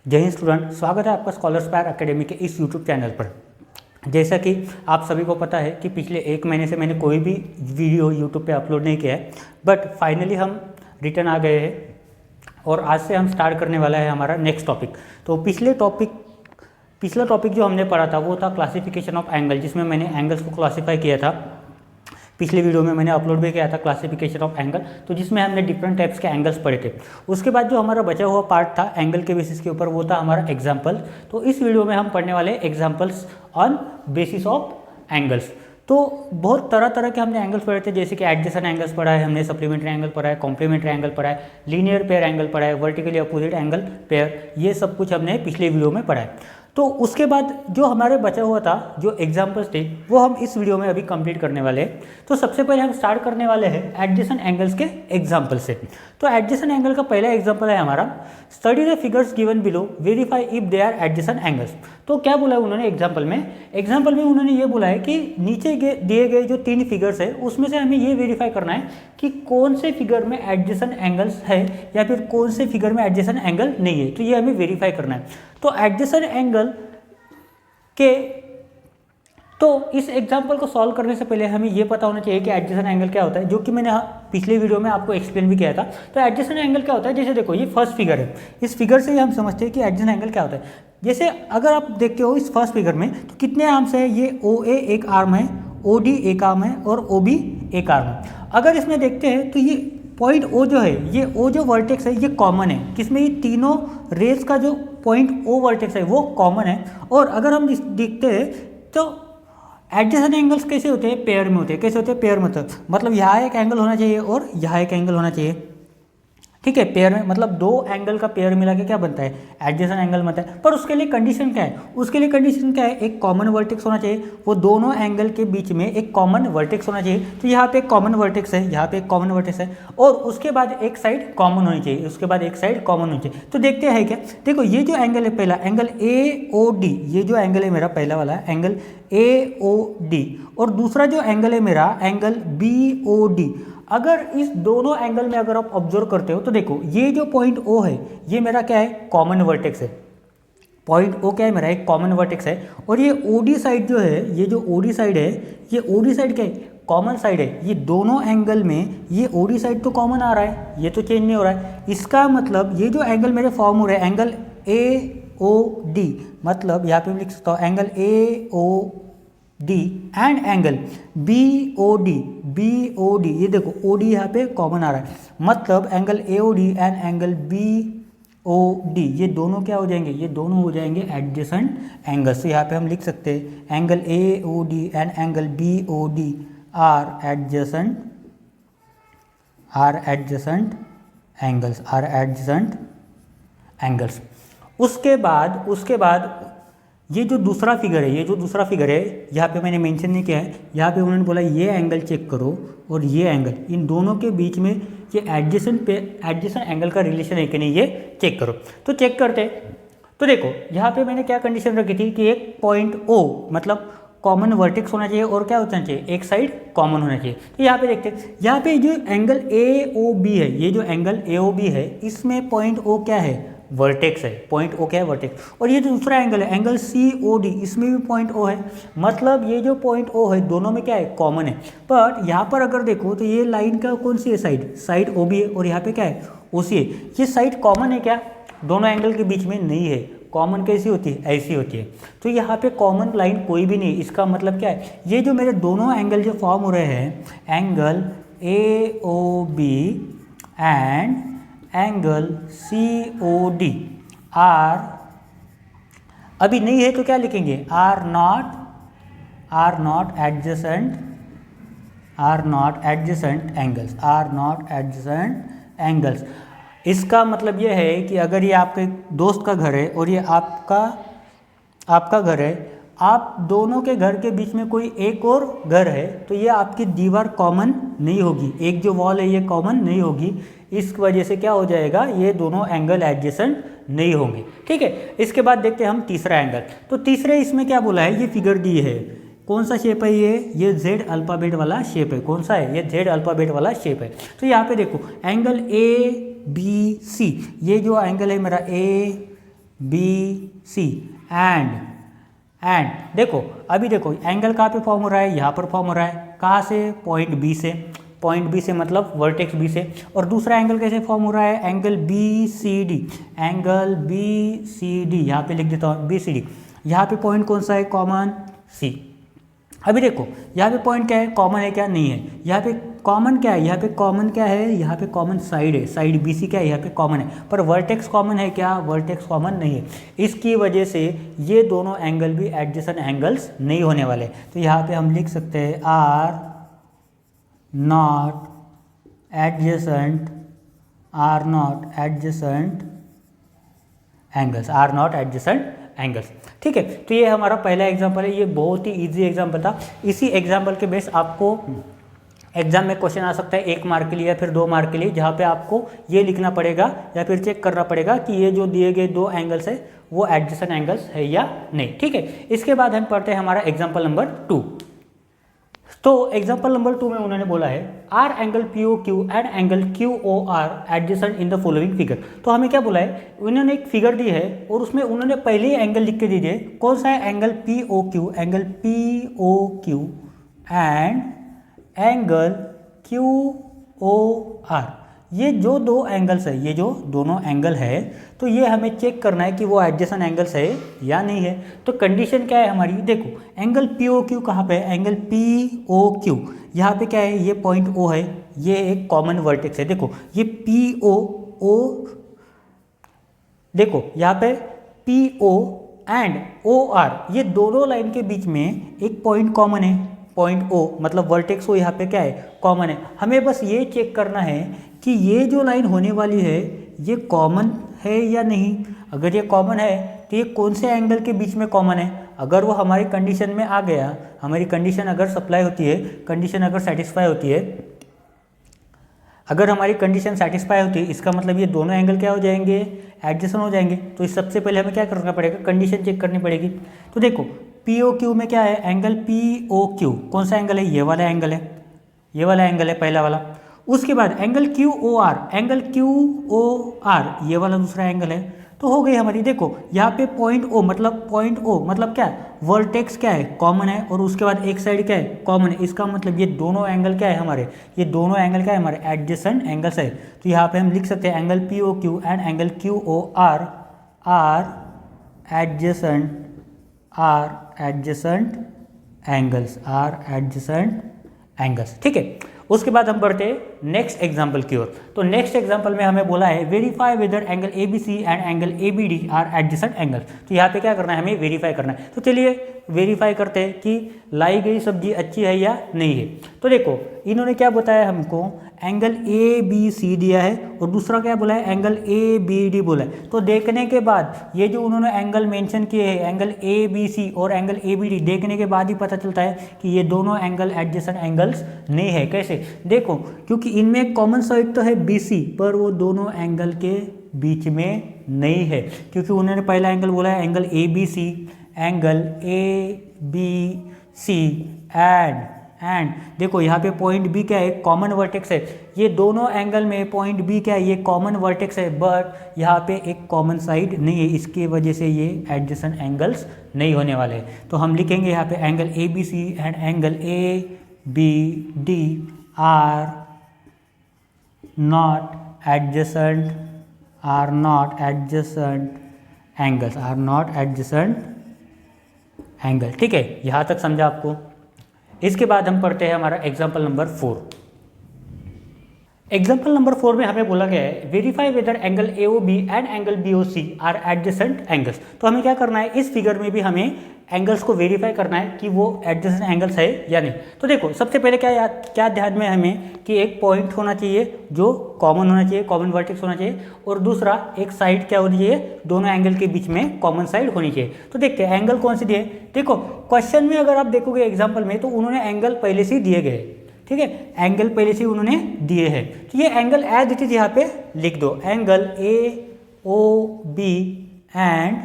जय हिंद स्टूडेंट, स्वागत है आपका स्कॉलर स्पायर एकेडमी के इस यूट्यूब चैनल पर। जैसा कि आप सभी को पता है कि पिछले 1 महीने से मैंने कोई भी वीडियो यूट्यूब पे अपलोड नहीं किया है, बट फाइनली हम रिटर्न आ गए हैं और आज से हम स्टार्ट करने वाला है हमारा नेक्स्ट टॉपिक। तो पिछला टॉपिक जो हमने पढ़ा था वो था क्लासिफिकेशन ऑफ एंगल, जिसमें मैंने एंगल्स को क्लासीफाई किया था। पिछले वीडियो में मैंने अपलोड भी किया था क्लासिफिकेशन ऑफ एंगल, तो जिसमें हमने डिफरेंट टाइप्स के एंगल्स पढ़े थे। उसके बाद जो हमारा बचा हुआ पार्ट था एंगल के बेसिस के ऊपर, वो था हमारा एग्जाम्पल। तो इस वीडियो में हम पढ़ने वाले examples on basis of angles. तो बहुत तरह तरह के हमने एंगल्स पढ़े थे, जैसे कि एडजेसेंट एंगल्स पढ़ा है हमने, सप्लीमेंट्री एंगल पढ़ा है, कॉम्प्लीमेंट्री एंगल पढ़ा है, लीनियर पेयर एंगल पढ़ा है, वर्टिकली अपोजिट एंगल पेयर, ये सब कुछ हमने पिछले वीडियो में पढ़ा है। तो उसके बाद जो हमारे बचा हुआ था जो एग्जाम्पल्स थे वो हम इस वीडियो में अभी कंप्लीट करने वाले हैं। तो सबसे पहले हम स्टार्ट करने वाले हैं एडजेसेंट एंगल्स के एग्जाम्पल से। तो एडजेसेंट एंगल का पहला एग्जाम्पल है हमारा, study the figures given below, verify if they are adjacent angles. तो क्या बोला है उन्होंने एग्जाम्पल में उन्होंने ये बोला है कि नीचे दिए गए जो 3 फिगर्स है उसमें से हमें ये वेरीफाई करना है कि कौन से फिगर में एडजेसेंट एंगल्स है या फिर कौन से फिगर में एडजेसेंट एंगल नहीं है। तो ये हमें वेरीफाई करना है। तो एडजेसेंट एंगल तो इस एग्जाम्पल को सॉल्व करने से पहले हमें ये पता होना चाहिए कि एडजेसेंट एंगल क्या होता है, जो कि मैंने पिछले वीडियो में आपको एक्सप्लेन भी किया था। तो एडजेसेंट एंगल क्या होता है, जैसे देखो ये फर्स्ट फिगर है, इस फिगर से ही हम समझते हैं कि एडजेसेंट एंगल क्या होता है। जैसे अगर आप देखते हो इस फर्स्ट फिगर में तो कितने आर्म्स है, ये OA एक आर्म है, OD एक आर्म है और OB एक आर्म है। अगर इसमें देखते हैं तो ये पॉइंट O जो है, ये O जो वर्टेक्स है ये कॉमन है, किसमें, ये तीनों रेस का जो पॉइंट O वर्टेक्स है वो कॉमन है। और अगर हम देखते हैं तो एडजेसेंट एंगल्स कैसे होते हैं, पेयर में होते हैं। कैसे होते हैं, पेयर में होते हैं, मतलब यहाँ एक एंगल होना चाहिए और यहाँ एक एंगल होना चाहिए, ठीक है। पेयर में मतलब 2 एंगल का पेयर मिला के क्या बनता है, एडजेसेंट एंगल बनता है। पर उसके लिए कंडीशन क्या है, एक कॉमन वर्टेक्स होना चाहिए, वो दोनों एंगल के बीच में एक कॉमन वर्टेक्स होना चाहिए। तो यहाँ पे एक कॉमन वर्टेक्स है, यहाँ पे एक कॉमन वर्टेक्स है और उसके बाद एक साइड कॉमन होनी चाहिए, तो देखते हैं क्या। देखो ये जो एंगल है पहला एंगल AOD, ये जो एंगल है मेरा पहला वाला एंगल AOD, और दूसरा जो एंगल है मेरा एंगल BOD। अगर इस दोनों एंगल में अगर आप ऑब्जर्व करते हो तो देखो ये जो पॉइंट O है ये मेरा क्या है, कॉमन वर्टेक्स है। पॉइंट O क्या है मेरा, एक कॉमन वर्टेक्स है। और ये OD साइड जो है, ये जो OD साइड है, ये OD साइड क्या है, कॉमन साइड है। ये दोनों एंगल में ये OD साइड तो कॉमन आ रहा है, ये तो चेंज नहीं हो रहा है। इसका मतलब ये जो एंगल मेरे फॉर्म हो रहा है एंगल AOD, मतलब यहाँ पे लिख सकता हूँ angle AOD and angle BOD, ये देखो OD यहाँ पे कॉमन आ रहा है, मतलब angle AOD and angle BOD ये दोनों क्या हो जाएंगे, ये दोनों हो जाएंगे एडजेसेंट एंगल्स। तो यहाँ पे हम लिख सकते हैं angle AOD and angle BOD are adjacent angles. उसके बाद ये जो दूसरा फिगर है, यहाँ पे मैंने मेंशन नहीं किया है, यहाँ पे उन्होंने बोला ये एंगल चेक करो और ये एंगल, इन दोनों के बीच में ये एडजेसेंट एंगल का रिलेशन है कि नहीं, ये चेक करो। तो चेक करते हैं। तो देखो यहाँ पे मैंने क्या कंडीशन रखी थी कि एक पॉइंट O मतलब कॉमन वर्टेक्स होना चाहिए और क्या होना चाहिए, एक साइड कॉमन होना चाहिए। तो यहाँ पे देखते हैं, यहाँ पे जो एंगल AOB है, ये जो एंगल AOB है इसमें पॉइंट O क्या है, वर्टेक्स है। पॉइंट O क्या है, वर्टेक्स। और ये जो दूसरा एंगल है एंगल COD, इसमें भी पॉइंट O है, मतलब ये जो पॉइंट O है दोनों में क्या है, कॉमन है। पर यहाँ पर अगर देखो तो ये लाइन का कौन सी है, साइड OB है और यहाँ पे क्या है, OC है। ये साइड कॉमन है क्या, दोनों एंगल के बीच में नहीं है। कॉमन कैसी होती है, ऐसी होती है। तो यहाँ पे कॉमन लाइन कोई भी नहीं। इसका मतलब क्या है, ये जो मेरे दोनों एंगल जो फॉर्म हो रहे हैं angle AOB and angle COD are, अभी नहीं है तो क्या लिखेंगे, आर नॉट एंगल्स। इसका मतलब ये है कि अगर ये आपके दोस्त का घर है और ये आपका घर है, आप दोनों के घर के बीच में कोई एक और घर है, तो ये आपकी दीवार कॉमन नहीं होगी, एक जो वॉल है ये कॉमन नहीं होगी। इस वजह से क्या हो जाएगा, ये दोनों एंगल एडजेसेंट नहीं होंगे, ठीक है। इसके बाद देखते हैं हम तीसरा एंगल। तो तीसरे इसमें क्या बोला है, ये फिगर दी है, कौन सा शेप है ये जेड अल्फ़ाबेट वाला शेप है। कौन सा है, ये जेड अल्फ़ाबेट वाला शेप है। तो यहाँ पे देखो एंगल ए बी सी, ये जो एंगल है मेरा ए बी सी एंड देखो अभी देखो एंगल कहाँ पे फॉर्म हो रहा है, यहाँ पर फॉर्म हो रहा है, कहाँ से, पॉइंट बी से मतलब वर्टेक्स बी से। और दूसरा एंगल कैसे फॉर्म हो रहा है, एंगल बी सी डी, यहाँ पे लिख देता हूँ बी सी डी। यहाँ पे पॉइंट कौन सा है, कॉमन सी। अभी देखो यहाँ पे पॉइंट क्या है, कॉमन है क्या, नहीं है। यहाँ पे कॉमन क्या है, यहाँ पे कॉमन क्या है, यहाँ पे कॉमन साइड है, साइड बी सी क्या है, यहाँ पे कॉमन है। पर वर्टेक्स कॉमन है क्या, वर्टेक्स कॉमन नहीं है। इसकी वजह से ये दोनों एंगल भी एडजेसेंट एंगल्स नहीं होने वाले। तो यहाँ पे हम लिख सकते हैं आर नॉट एडजेसेंट एंगल्स, ठीक है। तो ये हमारा पहला एग्जांपल है, ये बहुत ही इजी एग्जांपल था। इसी एग्जांपल के बेस आपको एग्जाम में क्वेश्चन आ सकता है 1 मार्क के लिए या फिर 2 मार्क के लिए, जहाँ पे आपको ये लिखना पड़ेगा या फिर चेक करना पड़ेगा कि ये जो दिए गए 2 एंगल्स है वो एडजेसेंट एंगल्स है या नहीं, ठीक है। इसके बाद हम पढ़ते हैं हमारा एग्जाम्पल नंबर 2। तो एग्जाम्पल नंबर 2 में उन्होंने बोला है are angle P O Q and angle Q O R adjacent in the following figure. तो हमें क्या बोला है, उन्होंने एक फिगर दी है और उसमें उन्होंने पहले ही एंगल लिख के दी है। कौन सा है, angle P O Q and angle Q O R. ये जो 2 एंगल्स है, ये जो दोनों एंगल है, तो ये हमें चेक करना है कि वो एडजेसेंट एंगल्स है या नहीं है। तो कंडीशन क्या है हमारी, देखो एंगल पी ओ क्यू कहाँ पे है, एंगल पी ओ क्यू यहाँ पे क्या है, ये पॉइंट ओ है, ये एक कॉमन वर्टेक्स है। देखो ये पी ओ देखो यहाँ पे P O and O R, ये दोनों लाइन के बीच में एक पॉइंट कॉमन है, पॉइंट ओ मतलब वर्टेक्स ओ यहाँ पे क्या है, कॉमन है। हमें बस ये चेक करना है कि ये जो लाइन होने वाली है ये कॉमन है या नहीं। अगर ये कॉमन है तो ये कौन से एंगल के बीच में कॉमन है। अगर वो हमारी कंडीशन में आ गया, हमारी कंडीशन अगर सप्लाई होती है, कंडीशन अगर सेटिस्फाई होती है, अगर हमारी कंडीशन सेटिस्फाई होती है, इसका मतलब ये दोनों एंगल क्या हो जाएंगे, एडजेसेंट हो जाएंगे। तो इस सबसे पहले हमें क्या करना पड़ेगा, कंडीशन चेक करनी पड़ेगी। तो देखो पी ओ क्यू में क्या है, एंगल पी ओ क्यू कौन सा एंगल है, ये वाला एंगल है, ये वाला एंगल है पहला वाला। उसके बाद angle Q O R, angle Q O R ये वाला दूसरा एंगल है। तो हो गई हमारी, देखो यहाँ पे पॉइंट ओ मतलब क्या है, वर्टेक्स क्या है, कॉमन है, और उसके बाद एक साइड क्या है, कॉमन है। इसका मतलब ये दोनों एंगल क्या है हमारे, ये दोनों एंगल क्या है हमारे, एडजेसेंट एंगल्स है। तो यहाँ पे हम लिख सकते हैं angle P O Q and angle Q O R adjacent angles, ठीक है। उसके बाद हम बढ़ते हैं नेक्स्ट एग्जांपल की ओर। तो नेक्स्ट एग्जांपल में हमें बोला है verify whether angle A B C and angle A B D are adjacent angles. तो यहाँ पे क्या करना है, हमें वेरीफाई करना है। तो चलिए वेरीफाई करते हैं कि लाई गई सब्जी अच्छी है या नहीं है। तो देखो इन्होंने क्या बताया हमको, एंगल ए बी सी दिया है और दूसरा क्या बोला है, एंगल ए बी डी बोला है। तो देखने के बाद ये जो उन्होंने एंगल मेंशन किए हैं, एंगल ए बी सी और एंगल ए बी डी, देखने के बाद ही पता चलता है कि ये दोनों एंगल एडजेसेंट एंगल्स नहीं है। कैसे, देखो क्योंकि इनमें कॉमन साइड तो है बी सी, पर वो दोनों एंगल के बीच में नहीं है, क्योंकि उन्होंने पहला एंगल बोला है angle A B C, angle A B C and देखो यहाँ पे पॉइंट बी क्या है, कॉमन वर्टेक्स है। ये दोनों एंगल में पॉइंट बी क्या है, ये कॉमन वर्टेक्स है, बट यहाँ पे एक कॉमन साइड नहीं है, इसकी वजह से ये एडजेसेंट एंगल्स नहीं होने वाले हैं। तो हम लिखेंगे यहाँ पे angle A B C and angle A B D are not adjacent angle, ठीक है। यहाँ तक समझा आपको। इसके बाद हम पढ़ते हैं हमारा एग्जाम्पल नंबर 4। एग्जाम्पल नंबर 4 में हमें बोला गया है verify whether angle A O B and angle B O C are adjacent angles. तो हमें क्या करना है, इस फिगर में भी हमें एंगल्स को वेरीफाई करना है कि वो एडजेसेंट एंगल्स है या नहीं। तो देखो सबसे पहले क्या ध्यान में हमें कि एक पॉइंट होना चाहिए जो कॉमन होना चाहिए, कॉमन वर्टेक्स होना चाहिए, और दूसरा एक साइड क्या होनी चाहिए, दोनों एंगल के बीच में कॉमन साइड होनी चाहिए। तो देखते हैं एंगल कौन सी दिए। देखो क्वेश्चन में अगर आप देखोगे एग्जाम्पल में, तो उन्होंने एंगल पहले से दिए गए, ठीक है, एंगल पहले से उन्होंने दिए हैं। तो ये एंगल एज इट इज यहाँ पे लिख दो, angle A O B and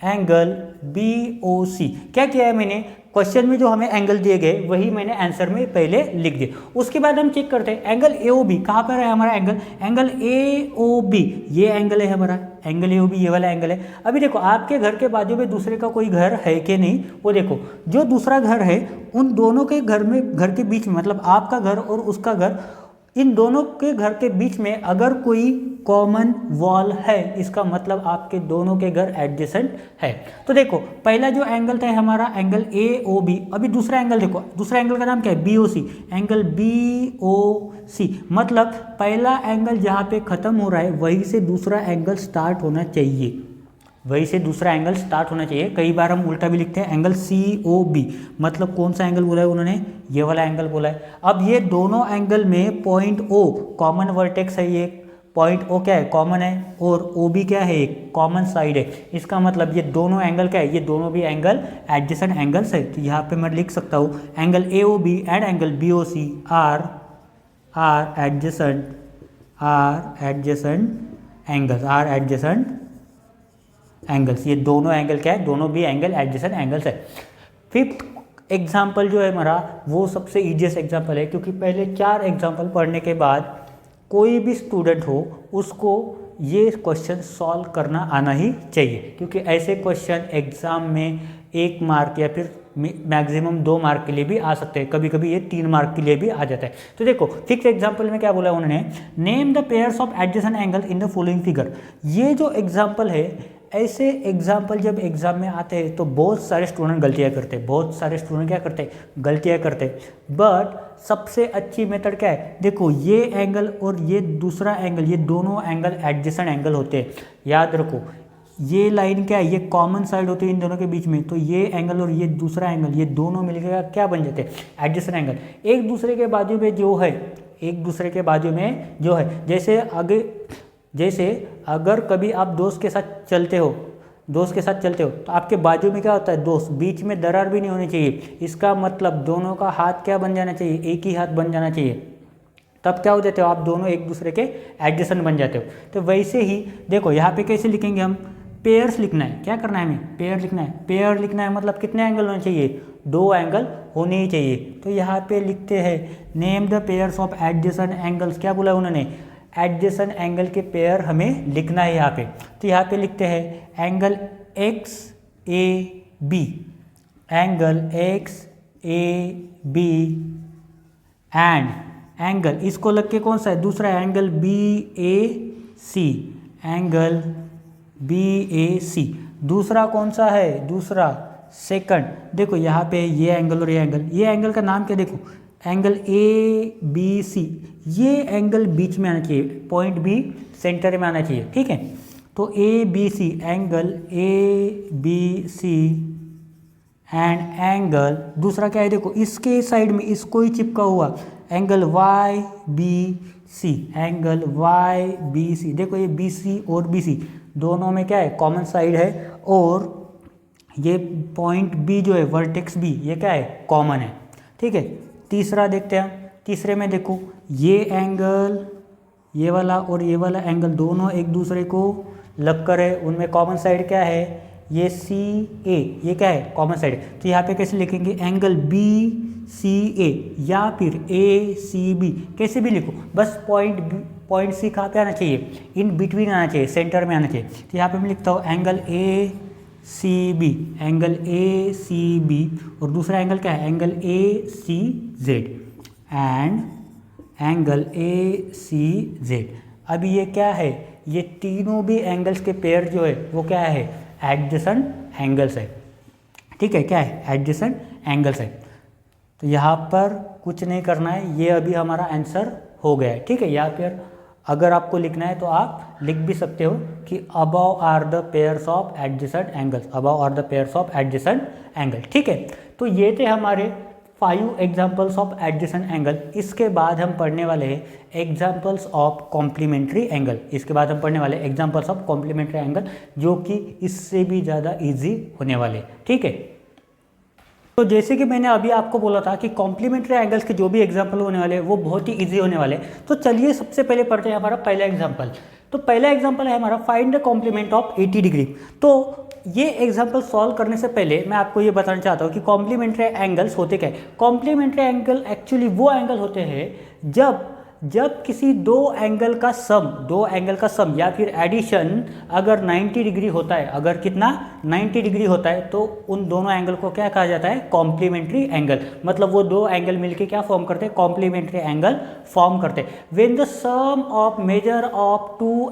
angle B O C. क्या किया है मैंने, क्वेश्चन में जो हमें एंगल दिए गए वही मैंने आंसर में पहले लिख दिए। उसके बाद हम चेक करते हैं एंगल AOB कहाँ पर है हमारा एंगल AOB, ये एंगल है हमारा एंगल AOB, ये वाला एंगल है। अभी देखो आपके घर के बाजू में दूसरे का कोई घर है कि नहीं, वो देखो जो दूसरा घर है उन दोनों के घर के बीच में, मतलब आपका घर और उसका घर, इन दोनों के घर के बीच में अगर कोई कॉमन वॉल है, इसका मतलब आपके दोनों के घर एडजेसेंट है। तो देखो पहला जो एंगल था हमारा एंगल AOB, अभी दूसरा एंगल देखो, दूसरा एंगल का नाम क्या है BOC, एंगल BOC, मतलब पहला एंगल जहाँ पे खत्म हो रहा है वहीं से दूसरा एंगल स्टार्ट होना चाहिए, वहीं से दूसरा एंगल स्टार्ट होना चाहिए। कई बार हम उल्टा भी लिखते हैं एंगल COB, मतलब कौन सा एंगल बोला है उन्होंने, ये वाला एंगल बोला है। अब ये दोनों एंगल में पॉइंट O कॉमन वर्टेक्स है, ये पॉइंट O क्या है कॉमन है, और OB क्या है एक कॉमन साइड है। इसका मतलब ये दोनों एंगल क्या है, ये दोनों भी एंगल एडजेसेंट एंगल्स है। तो यहाँ पे मैं लिख सकता हूँ angle AOB and angle BOC are adjacent angles, ये दोनों एंगल क्या है, दोनों भी एंगल एडजेसेंट एंगल्स है। फिफ्थ एग्जाम्पल जो है हमारा वो सबसे ईजीएस्ट एग्जाम्पल है, क्योंकि पहले 4 एग्जाम्पल पढ़ने के बाद कोई भी स्टूडेंट हो उसको ये क्वेश्चन सॉल्व करना आना ही चाहिए, क्योंकि ऐसे क्वेश्चन एग्जाम में 1 मार्क या फिर मैक्सिमम 2 मार्क के लिए भी आ सकते हैं, कभी कभी ये 3 मार्क के लिए भी आ जाता है। तो देखो फिफ्थ एग्जाम्पल में क्या बोला उन्होंने, name the pairs of adjacent angle in the following figure. ये जो एग्जाम्पल है, ऐसे एग्जाम्पल जब एग्जाम में आते हैं तो बहुत सारे स्टूडेंट गलतियाँ करते हैं, बहुत सारे स्टूडेंट क्या करते हैं गलतियाँ करते हैं, बट सबसे अच्छी मेथड क्या है, देखो ये एंगल और ये दूसरा एंगल, ये दोनों एंगल एडजेसेंट एंगल होते हैं। याद रखो ये लाइन क्या है, ये कॉमन साइड होती है इन दोनों के बीच में, तो ये एंगल और ये दूसरा एंगल, ये दोनों मिलकर क्या बन जाते हैं एडजेसेंट एंगल। एक दूसरे के बाजू में जो है, एक दूसरे के बाजू में जो है, जैसे अगर कभी आप दोस्त के साथ चलते हो तो आपके बाजू में क्या होता है दोस्त, बीच में दरार भी नहीं होनी चाहिए। इसका मतलब दोनों का हाथ क्या बन जाना चाहिए, एक ही हाथ बन जाना चाहिए, तब क्या हो जाते हो आप दोनों एक दूसरे के एडजेसेंट बन जाते हो। तो वैसे ही देखो यहाँ पे कैसे लिखेंगे हम, पेयर्स लिखना है, क्या करना है हमें पेयर लिखना है। पेयर लिखना है मतलब कितने एंगल होने चाहिए, 2 एंगल होने ही चाहिए। तो यहाँ पे लिखते हैं name the pairs of adjacent angles, क्या बोला उन्होंने एडजेसेंट एंगल के पेयर हमें लिखना है यहाँ पे। तो यहाँ पे लिखते हैं angle XAB, angle XAB and angle इसको लग के कौन सा है दूसरा एंगल BAC, एंगल BAC दूसरा कौन सा है, दूसरा सेकंड। देखो यहाँ पे ये एंगल और ये एंगल का नाम क्या, देखो एंगल ABC, ये एंगल बीच में आना चाहिए, पॉइंट B सेंटर में आना चाहिए, ठीक है। तो ABC, angle ABC and angle दूसरा क्या है, देखो इसके साइड में इसको ही चिपका हुआ एंगल YBC, एंगल YBC। देखो ये BC और BC दोनों में क्या है कॉमन साइड है, और ये पॉइंट B जो है वर्टेक्स B ये क्या है कॉमन है, ठीक है। तीसरा देखते हैं, तीसरे में देखो ये एंगल, ये वाला और ये वाला एंगल दोनों एक दूसरे को लग कर है, उनमें कॉमन साइड क्या है, ये CA, ये क्या है कॉमन साइड। तो यहाँ पे कैसे लिखेंगे एंगल BCA या फिर ACB, कैसे भी लिखो, बस पॉइंट C कहाँ पे आना चाहिए, इन बिटवीन आना चाहिए, सेंटर में आना चाहिए। तो यहाँ पे मैं लिखता हूँ एंगल ACB, एंगल ACB और दूसरा एंगल क्या है angle ACZ and angle ACZ। अभी ये क्या है, ये तीनों भी एंगल्स के पेयर जो है वो क्या है एडजेसेंट एंगल्स है, ठीक है, क्या है एडजेसेंट एंगल्स है। तो यहाँ पर कुछ नहीं करना है, ये अभी हमारा आंसर हो गया है, ठीक है। या फिर अगर आपको लिखना है तो आप लिख भी सकते हो कि above are the pairs of adjacent angles, above are the pairs of adjacent angle, ठीक है। तो ये थे हमारे 5 एग्जाम्पल्स ऑफ एडजेसेंट एंगल। इसके बाद हम पढ़ने वाले हैं एग्जाम्पल्स ऑफ कॉम्प्लीमेंट्री एंगल, इसके बाद हम पढ़ने वाले एग्जाम्पल्स ऑफ कॉम्प्लीमेंट्री एंगल, जो कि इससे भी ज़्यादा ईजी होने वाले, ठीक है। तो जैसे कि मैंने अभी आपको बोला था कि कॉम्प्लीमेंट्री एंगल्स के जो भी एग्जाम्पल होने वाले हैं वो बहुत ही इजी होने वाले हैं। तो चलिए सबसे पहले पढ़ते हैं हमारा पहला एग्जाम्पल। तो पहला एग्जाम्पल है हमारा find the complement of 80 degree. तो ये एग्जांपल सॉल्व करने से पहले मैं आपको ये बताना चाहता हूँ कि कॉम्प्लीमेंट्री एंगल्स होते क्या है। कॉम्प्लीमेंट्री एंगल एक्चुअली वो एंगल होते हैं जब किसी दो एंगल का सम या फिर एडिशन अगर 90 डिग्री होता है, अगर कितना 90 डिग्री होता है, तो उन दोनों एंगल को क्या कहा जाता है, कॉम्प्लीमेंट्री एंगल। मतलब वो दो एंगल मिलके क्या फॉर्म करते हैं, कॉम्प्लीमेंट्री एंगल फॉर्म करते हैं। When the sum of measure of two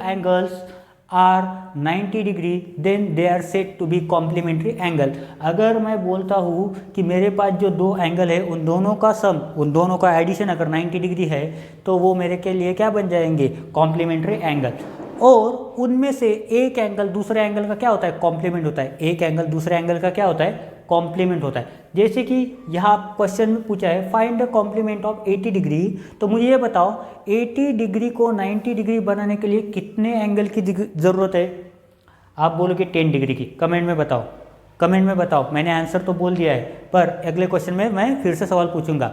angles are 90 degree then they are said to be complementary angle. अगर मैं बोलता हूँ कि मेरे पास जो दो एंगल है उन दोनों का एडिशन अगर 90 डिग्री है, तो वो मेरे के लिए क्या बन जाएंगे, कॉम्प्लीमेंट्री एंगल। और उनमें से एक एंगल दूसरे एंगल का क्या होता है, कॉम्प्लीमेंट होता है। एक एंगल दूसरे एंगल का क्या होता है, कॉम्प्लीमेंट होता है। जैसे कि यहाँ क्वेश्चन में पूछा है find the complement of 80 degree, तो मुझे ये बताओ 80 डिग्री को 90 डिग्री बनाने के लिए कितने एंगल की ज़रूरत है। आप बोलोगे 10 डिग्री की। कमेंट में बताओ। मैंने आंसर तो बोल दिया है, पर अगले क्वेश्चन में मैं फिर से सवाल पूछूंगा।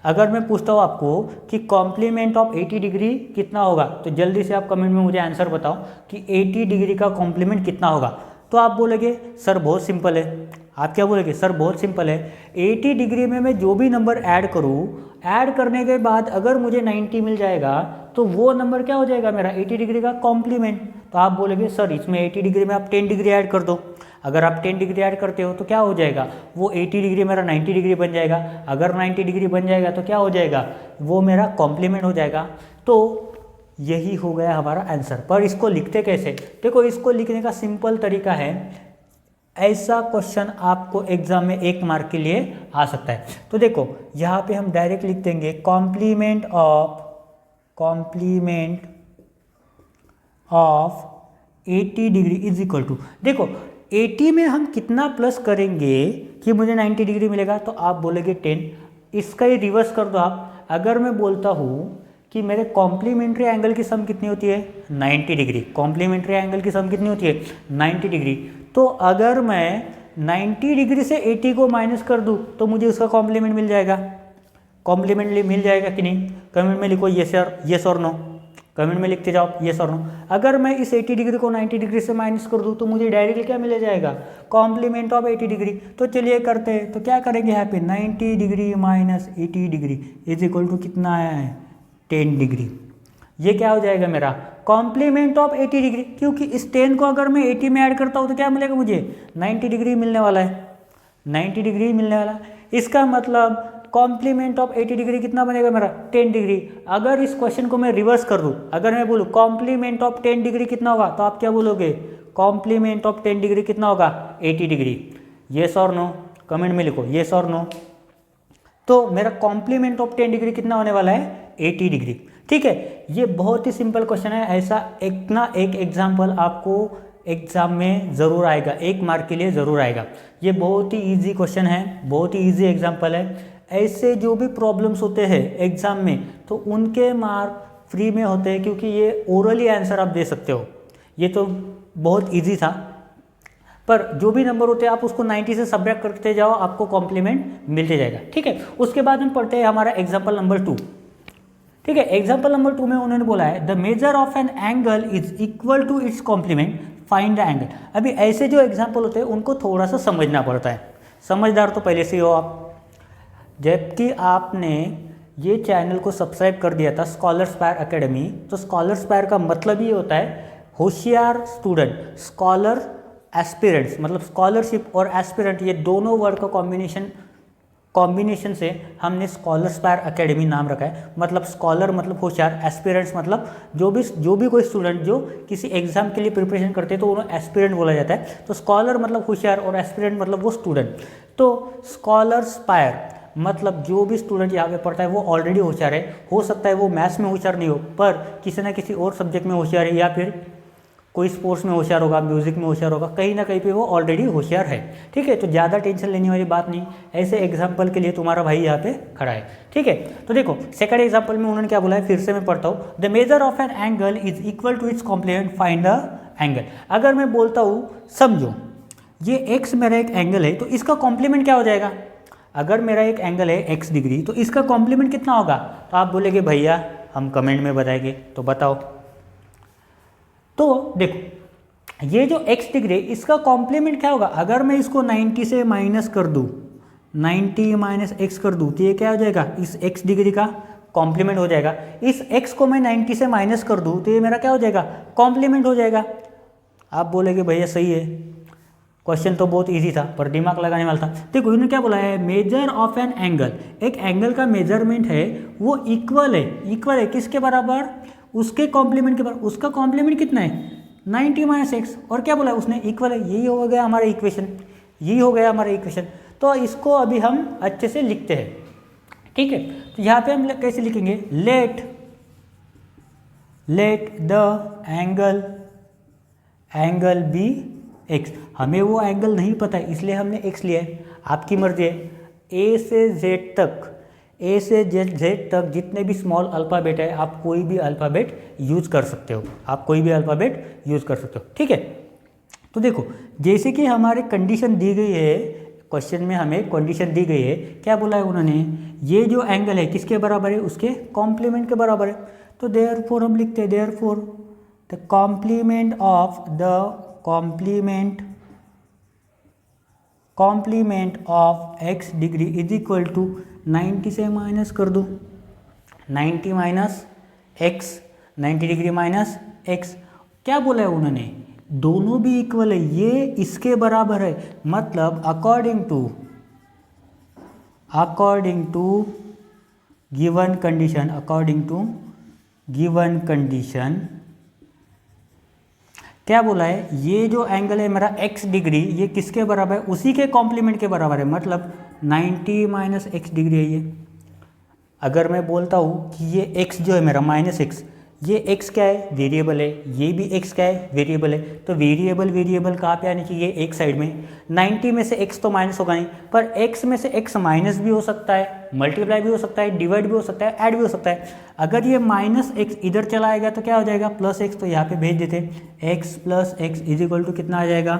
अगर मैं पूछता हूँ आपको कि कॉम्प्लीमेंट ऑफ 80 डिग्री कितना होगा, तो जल्दी से आप कमेंट में मुझे आंसर बताओ कि 80 डिग्री का कॉम्प्लीमेंट कितना होगा। तो आप बोलोगे सर बहुत सिंपल है। आप क्या बोलोगे, सर बहुत सिंपल है। 80 डिग्री में मैं जो भी नंबर ऐड करूँ, ऐड करने के बाद अगर मुझे 90 मिल जाएगा, तो वो नंबर क्या हो जाएगा, मेरा 80 डिग्री का कॉम्प्लीमेंट। तो आप बोलोगे सर इसमें 80 डिग्री में आप 10 डिग्री ऐड कर दो। अगर आप 10 डिग्री ऐड करते हो तो क्या हो जाएगा, वो 80 डिग्री मेरा 90 डिग्री बन जाएगा। अगर 90 डिग्री बन जाएगा तो क्या हो जाएगा, वो मेरा कॉम्प्लीमेंट हो जाएगा। तो यही हो गया हमारा आंसर। पर इसको लिखते कैसे, देखो इसको लिखने का सिंपल तरीका है। ऐसा क्वेश्चन आपको एग्जाम में 1 मार्क के लिए आ सकता है। तो देखो यहाँ पे हम डायरेक्ट लिख देंगे complement of 80 degree is equal to, देखो 80 में हम कितना प्लस करेंगे कि मुझे 90 डिग्री मिलेगा, तो आप बोलेंगे 10। इसका ही रिवर्स कर दो आप। अगर मैं बोलता हूँ कि मेरे कॉम्प्लीमेंट्री एंगल की सम कितनी होती है, 90 डिग्री। कॉम्प्लीमेंट्री एंगल की सम कितनी होती है, 90 डिग्री। तो अगर मैं 90 डिग्री से 80 को माइनस कर दूं तो मुझे उसका कॉम्प्लीमेंट मिल जाएगा। कॉम्प्लीमेंट मिल जाएगा कि नहीं, कमेंट में लिखो येस और नो। कमेंट में लिखते जाओ येस और नो। अगर मैं इस 80 डिग्री को 90 डिग्री से माइनस कर दूं तो मुझे डायरेक्टली क्या मिल जाएगा, कॉम्प्लीमेंट ऑफ 80 डिग्री। तो चलिए करते हैं। तो क्या करेंगे यहाँ पे, 90 degree minus 80 degree is equal to कितना आया है, 10 डिग्री। ये क्या हो जाएगा मेरा कॉम्प्लीमेंट ऑफ 80 डिग्री, क्योंकि इस 10 को अगर मैं 80 में ऐड करता हूँ तो क्या मिलेगा मुझे, 90 डिग्री मिलने वाला है। 90 डिग्री मिलने वाला है। इसका मतलब कॉम्प्लीमेंट ऑफ 80 डिग्री कितना बनेगा मेरा, 10 डिग्री। अगर इस क्वेश्चन को मैं रिवर्स कर दूँ, अगर मैं बोलूँ कॉम्प्लीमेंट ऑफ 10 डिग्री कितना होगा, तो आप क्या बोलोगे, कॉम्प्लीमेंट ऑफ 10 डिग्री कितना होगा, 80 डिग्री। येस और नो, कमेंट में लिखो येस और नो। तो मेरा कॉम्प्लीमेंट ऑफ 10 डिग्री कितना होने वाला है, 80 डिग्री। ठीक है, ये बहुत ही सिंपल क्वेश्चन है। ऐसा एक एग्जाम्पल आपको एग्जाम में ज़रूर आएगा, 1 मार्क के लिए ज़रूर आएगा। ये बहुत ही इजी क्वेश्चन है, बहुत ही इजी एग्जाम्पल है। ऐसे जो भी प्रॉब्लम्स होते हैं एग्जाम में, तो उनके मार्क फ्री में होते हैं, क्योंकि ये ओरली आंसर आप दे सकते हो। ये तो बहुत ईजी था, पर जो भी नंबर होते हैं आप उसको 90 से सब्ट्रैक्ट करते जाओ, आपको कॉम्प्लीमेंट मिलते जाएगा। ठीक है, उसके बाद हम पढ़ते हैं हमारा एग्जाम्पल नंबर 2। ठीक है, एग्जाम्पल नंबर 2 में उन्होंने बोला है the measure of an angle is equal to its complement, find the angle. अभी ऐसे जो एग्जाम्पल होते हैं उनको थोड़ा सा समझना पड़ता है। समझदार तो पहले से ही हो आप, जबकि आपने ये चैनल को सब्सक्राइब कर दिया था स्कॉलरस्पायर एकेडमी। तो स्कॉलरस्पायर का मतलब ये होता है होशियार स्टूडेंट। स्कॉलर एस्पिरेंट्स मतलब स्कॉलरशिप और एस्पिरेंट, ये दोनों वर्ड का कॉम्बिनेशन से हमने स्कॉलरस्पायर एकेडमी नाम रखा है। मतलब स्कॉलर मतलब होशियार, एस्पिरेंट्स मतलब जो भी कोई स्टूडेंट जो किसी एग्जाम के लिए प्रिपरेशन करते हैं तो उन्हें एस्पिरेंट बोला जाता है। तो स्कॉलर मतलब होशियार और एस्पिरेंट मतलब वो स्टूडेंट। तो स्कॉलरस्पायर मतलब जो भी स्टूडेंट यहाँ पे पढ़ता है वो ऑलरेडी होशियार है। हो सकता है वो मैथ्स में होशियार नहीं हो, पर किसी ना किसी और सब्जेक्ट में होशियार है, या फिर कोई स्पोर्ट्स में होशियार होगा, म्यूजिक में होशियार होगा, कहीं ना कहीं पे वो ऑलरेडी होशियार है। ठीक है, तो ज़्यादा टेंशन लेने वाली बात नहीं। ऐसे एग्जाम्पल के लिए तुम्हारा भाई यहाँ पे खड़ा है। ठीक है, तो देखो सेकंड एग्जाम्पल में उन्होंने क्या बोला है, फिर से मैं पढ़ता हूँ। The measure of an angle is equal to its complement, find the angle. अगर मैं बोलता हूँ समझो ये एक्स मेरा एक एंगल है, तो इसका कॉम्प्लीमेंट क्या हो जाएगा। अगर मेरा एक एंगल है x डिग्री, तो इसका कॉम्प्लीमेंट कितना होगा। तो आप बोलेंगे भैया हम कमेंट में बताएंगे, तो बताओ। तो देखो ये जो x डिग्री इसका कॉम्प्लीमेंट क्या होगा, अगर मैं इसको 90 से माइनस कर दूँ, 90 माइनस x कर दूँ तो ये क्या हो जाएगा, इस x डिग्री का कॉम्प्लीमेंट हो जाएगा। इस x को मैं 90 से माइनस कर दूँ तो ये मेरा क्या हो जाएगा, कॉम्प्लीमेंट हो जाएगा। आप बोलेंगे भैया सही है, क्वेश्चन तो बहुत इजी था पर दिमाग लगाने वाला था। देखो इन्होंने क्या बोला है, मेजर ऑफ एन एंगल, एक एंगल का मेजरमेंट है वो इक्वल है किसके बराबर, उसके कॉम्प्लीमेंट के बराबर। उसका कॉम्प्लीमेंट कितना है, 90 माइनस एक्स, और क्या बोला है उसने, इक्वल है। यही हो गया हमारा इक्वेशन, यही हो गया हमारा इक्वेशन। तो इसको अभी हम अच्छे से लिखते हैं, ठीक है। तो यहाँ पे हम कैसे लिखेंगे, let the angle be x. हमें वो एंगल नहीं पता है इसलिए हमने एक्स लिया है, आपकी मर्जी है। ए से जेड तक जितने भी स्मॉल अल्फ़ाबेट है आप कोई भी अल्फ़ाबेट यूज कर सकते हो, ठीक है। तो देखो जैसे कि हमारे कंडीशन दी गई है, क्वेश्चन में हमें कंडीशन दी गई है, क्या बोला है उन्होंने, ये जो एंगल है किसके बराबर है, उसके कॉम्प्लीमेंट के बराबर है। तो देयरफॉर हम लिखते हैं, therefore the complement of x degree is equal to 90 से माइनस कर दो, 90 minus x, 90 degree minus x. क्या बोला है उन्होंने, दोनों भी इक्वल है, ये इसके बराबर है, मतलब अकॉर्डिंग टू गिवन कंडीशन, क्या बोला है, ये जो एंगल है मेरा x डिग्री ये किसके बराबर है, उसी के कॉम्प्लीमेंट के बराबर है, मतलब 90 माइनस एक्स डिग्री है ये। अगर मैं बोलता हूँ कि ये x जो है मेरा माइनस एक्स, ये x क्या है, वेरिएबल है, ये भी x क्या है, वेरिएबल है। तो वेरिएबल कहाँ पे आनी चाहिए, एक साइड में। 90 में से x तो माइनस होगा नहीं, पर x में से x माइनस भी हो सकता है, मल्टीप्लाई भी हो सकता है, डिवाइड भी हो सकता है, ऐड भी हो सकता है। अगर ये माइनस एक्स इधर चला आएगा तो क्या हो जाएगा, प्लस एक्स। तो यहाँ पे भेज देते, x plus x is equal to कितना आ जाएगा,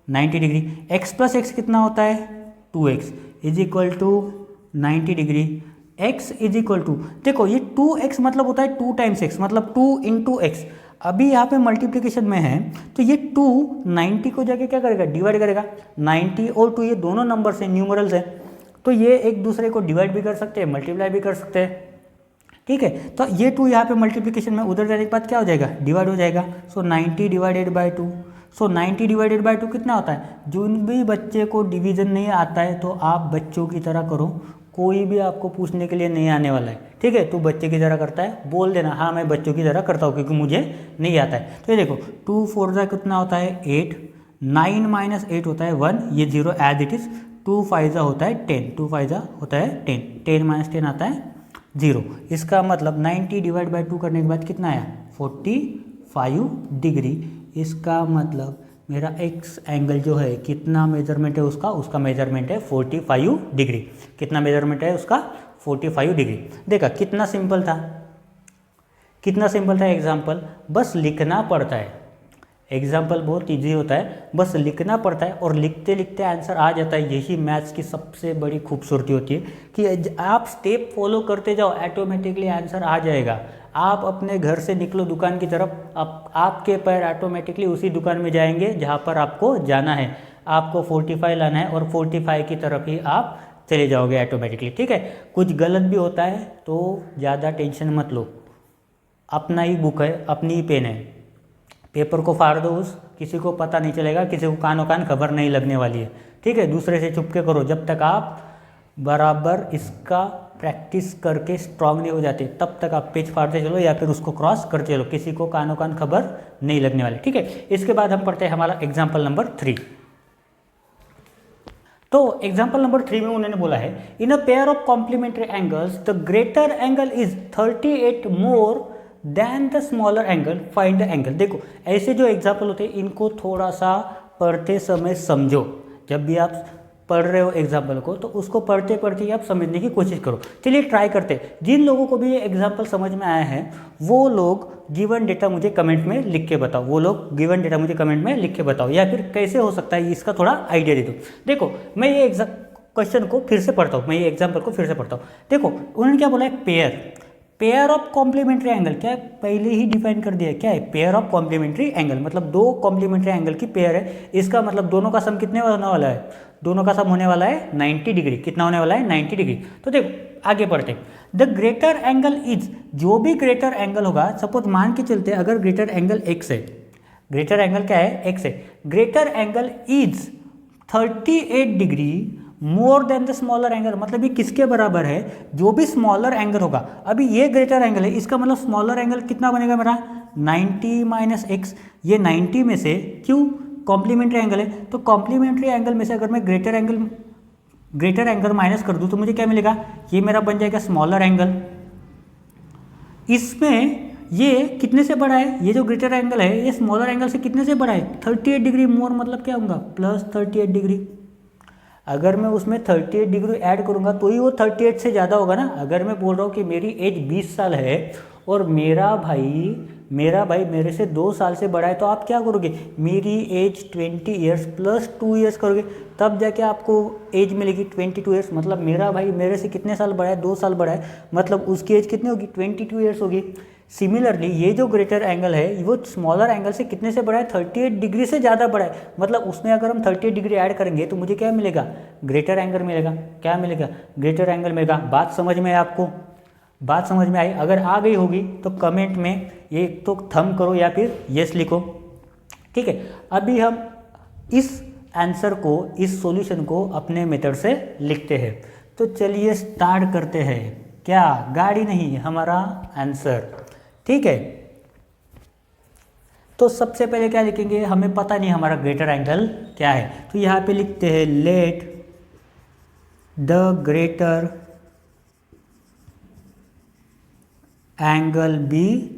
90 डिग्री। x प्लस एक्स कितना होता है, 2x is equal to 90 degree. x is equal to, देखो ये 2x मतलब होता है 2 टाइम्स x, मतलब 2 इंटू एक्स। अभी यहाँ पे मल्टीप्लिकेशन में है तो ये 2 90 को जाके क्या करेगा, डिवाइड करेगा। 90 और 2 ये दोनों नंबर्स हैं, न्यूमरल्स हैं, तो ये एक दूसरे को डिवाइड भी कर सकते हैं, मल्टीप्लाई भी कर सकते हैं, ठीक है। तो ये 2 यहाँ पे मल्टीप्लिकेशन में उधर जाने के बाद क्या हो जाएगा, डिवाइड हो जाएगा। सो 90 divided by 2, so 90 divided by 2 कितना होता है। जो भी बच्चे को डिवीजन नहीं आता है तो आप बच्चों की तरह करो, कोई भी आपको पूछने के लिए नहीं आने वाला है, ठीक है। तू बच्चे की तरह करता है, बोल देना हाँ मैं बच्चों की तरह करता हूँ क्योंकि मुझे नहीं आता है। तो ये देखो 2 4 जा कितना होता है 8, 9 माइनस 8 होता है 1, ये 0 एज इट इज़। 2 5 जा होता है 10, 2 5 जा होता है 10, 10 माइनस 10 आता है 0। इसका मतलब 90 डिवाइड बाई 2 करने के बाद कितना आया, 45 डिग्री। इसका मतलब मेरा x एंगल जो है कितना मेजरमेंट है उसका मेजरमेंट है 45 डिग्री। कितना मेजरमेंट है उसका, 45 डिग्री। देखा कितना सिंपल था एग्जाम्पल, बस लिखना पड़ता है। एग्जाम्पल बहुत इजी होता है, बस लिखना पड़ता है और लिखते लिखते आंसर आ जाता है। यही मैथ्स की सबसे बड़ी खूबसूरती होती है कि आप स्टेप फॉलो करते जाओ, ऑटोमेटिकली आंसर आ जाएगा। आप अपने घर से निकलो दुकान की तरफ, आपके पैर ऑटोमेटिकली उसी दुकान में जाएंगे जहाँ पर आपको जाना है। आपको 45 लाना है और 45 की तरफ ही आप चले जाओगे ऑटोमेटिकली, ठीक है। कुछ गलत भी होता है तो ज़्यादा टेंशन मत लो, अपना ही बुक है, अपनी ही पेन है, पेपर को फाड़ दो, किसी को पता नहीं चलेगा, किसी को कानो कान खबर नहीं लगने वाली है, ठीक है। दूसरे से चुपके करो, जब तक आप बराबर इसका प्रैक्टिस करके स्ट्रांग नहीं हो जाते तब तक आप पेज फाड़ते चलो या फिर उसको क्रॉस करते चलो, किसी को कानो कान खबर नहीं लगने वाली, ठीक है। इसके बाद हम पढ़ते हैं हमारा एग्जाम्पल नंबर 3। तो एग्जाम्पल नंबर 3 में उन्होंने बोला है, in a pair of complementary angles the greater angle is 38 more than the smaller angle, find the angle. देखो ऐसे जो एग्जाम्पल होते हैं इनको थोड़ा सा पढ़ते समय समझो। जब भी आप पढ़ रहे हो एग्जाम्पल को तो उसको पढ़ते पढ़ते ही आप समझने की कोशिश करो। चलिए ट्राई करते हैं। जिन लोगों को भी ये एग्जाम्पल समझ में आया है वो लोग गिवन डेटा मुझे कमेंट में लिख के बताओ, या फिर कैसे हो सकता है इसका थोड़ा आइडिया दे दो। देखो मैं ये क्वेश्चन को फिर से पढ़ता हूँ, मैं ये एग्जाम्पल को फिर से पढ़ता हूँ। देखो उन्होंने क्या बोला है, पेयर ऑफ कॉम्प्लीमेंट्री एंगल क्या है, पहले ही डिफाइन कर दिया है, क्या है पेयर ऑफ कॉम्प्लीमेंट्री एंगल, मतलब दो कॉम्प्लीमेंट्री एंगल की पेयर है, इसका मतलब दोनों का सम कितने होने वाला है, दोनों का सम होने वाला है 90 डिग्री, कितना होने वाला है 90 डिग्री। तो देखो आगे बढ़ते हैं, द ग्रेटर एंगल इज, जो भी ग्रेटर एंगल होगा, सपोज मान के चलते हैं अगर ग्रेटर एंगल x है, ग्रेटर एंगल क्या है x है, greater angle is 38 degree more than the smaller angle, मतलब ये किसके बराबर है, जो भी स्मॉलर एंगल होगा, अभी ये ग्रेटर एंगल है, इसका मतलब स्मॉलर एंगल कितना बनेगा मेरा 90 माइनस एक्स, ये 90 में से, क्यों कॉम्प्लीमेंट्री एंगल है, तो कॉम्प्लीमेंट्री एंगल में से अगर मैं ग्रेटर एंगल माइनस कर दूं तो मुझे क्या मिलेगा, ये मेरा बन जाएगा स्मॉलर एंगल। इसमें ये कितने से बड़ा है, ये जो ग्रेटर एंगल है ये स्मॉलर एंगल से कितने से बड़ा है, 38 डिग्री मोर, मतलब क्या होगा प्लस 38 डिग्री। अगर मैं उसमें 38 डिग्री ऐड करूंगा तो ही वो 38 से ज़्यादा होगा ना। अगर मैं बोल रहा हूँ कि मेरी एज 20 साल है और मेरा भाई मेरे से 2 साल से बड़ा है, तो आप क्या करोगे, मेरी एज 20 ईयर्स प्लस 2 ईयर्स करोगे, तब जाके आपको एज मिलेगी 22 ईयर्स, मतलब मेरा भाई मेरे से कितने साल बड़ा है, 2 साल बड़ा है, मतलब उसकी एज कितनी होगी 22 ईयर्स होगी। सिमिलरली ये जो ग्रेटर एंगल है वो स्मॉलर एंगल से कितने से बड़ा है, 38 डिग्री से ज़्यादा बड़ा है, मतलब उसमें अगर हम 38 डिग्री ऐड करेंगे तो मुझे क्या मिलेगा, ग्रेटर एंगल मिलेगा, क्या मिलेगा, ग्रेटर एंगल मिलेगा। बात समझ में आपको, बात समझ में आई, अगर आ गई होगी तो कमेंट में ये तो थंब करो या फिर यस लिखो, ठीक है। अभी हम इस आंसर को, इस सॉल्यूशन को अपने मेथड से लिखते हैं, तो चलिए स्टार्ट करते हैं। क्या गाड़ी नहीं, हमारा आंसर, ठीक है। तो सबसे पहले क्या लिखेंगे, हमें पता नहीं हमारा ग्रेटर एंगल क्या है, तो यहाँ पे लिखते हैं let the greater angle be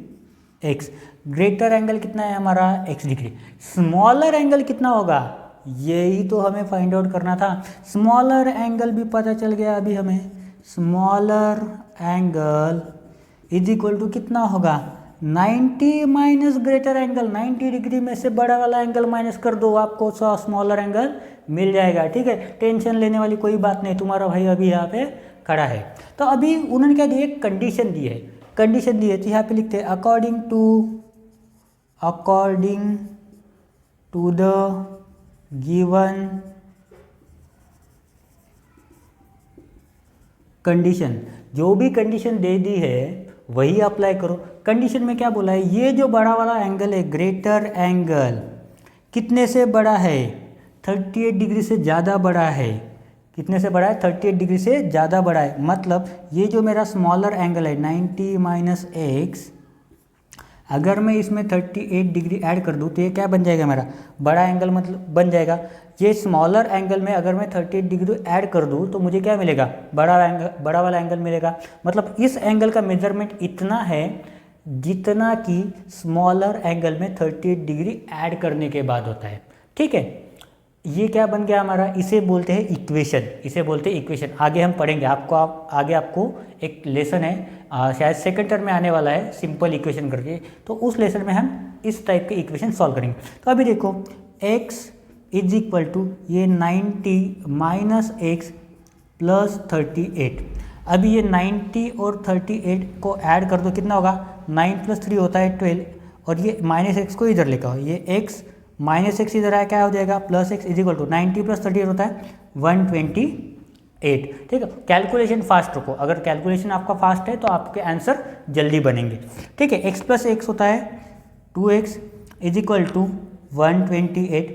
x। Greater angle कितना है हमारा x डिग्री, स्मॉलर एंगल कितना होगा, यही तो हमें फाइंड आउट करना था। स्मॉलर एंगल भी पता चल गया अभी हमें, smaller angle is equal to कितना होगा 90 माइनस ग्रेटर एंगल, 90 डिग्री में से बड़ा वाला एंगल माइनस कर दो, आपको स्मॉलर एंगल मिल जाएगा, ठीक है। टेंशन लेने वाली कोई बात नहीं, तुम्हारा भाई अभी यहाँ पे खड़ा है। तो अभी उन्होंने क्या दिया, कंडीशन दी है, कंडीशन दी है, तो यहाँ पे लिखते हैं according to the given condition, जो भी कंडीशन दे दी है वही अप्लाई करो। कंडीशन में क्या बोला है, ये जो बड़ा वाला एंगल है, ग्रेटर एंगल कितने से बड़ा है, 38 डिग्री से ज़्यादा बड़ा है, कितने से बड़ा है, 38 डिग्री से ज़्यादा बड़ा है, मतलब ये जो मेरा स्मॉलर एंगल है 90 माइनस एक्स, अगर मैं इसमें 38 डिग्री ऐड कर दूँ तो ये क्या बन जाएगा, मेरा बड़ा एंगल मतलब बन जाएगा। ये स्मॉलर एंगल में अगर मैं 38 डिग्री ऐड कर दूँ तो मुझे क्या मिलेगा, बड़ा वाला एंगल मिलेगा। मतलब इस एंगल का मेजरमेंट इतना है जितना कि स्मॉलर एंगल में 38 डिग्री ऐड करने के बाद होता है, ठीक है। ये क्या बन गया हमारा, इसे बोलते हैं इक्वेशन, इसे बोलते हैं इक्वेशन। आगे हम पढ़ेंगे, आगे आपको एक लेसन है, शायद सेकंड टर्म में आने वाला है, सिंपल इक्वेशन करके, तो उस लेसन में हम इस टाइप के इक्वेशन सॉल्व करेंगे। तो अभी देखो x इज इक्वल टू ये 90 माइनस एक्स प्लस 38, अभी ये 90 और 38 को ऐड कर दो, कितना होगा, 9 + 3 होता है 12, और ये माइनस एक्स को इधर लेकर आओ, ये x माइनस एक्स इधर आया, क्या हो जाएगा plus x, is equal to 90 + 38 होता है 128, ठीक है। कैलकुलेशन फास्ट रखो, अगर कैलकुलेशन आपका फास्ट है तो आपके आंसर जल्दी बनेंगे, ठीक है। x + x होता है 2x is equal to 128,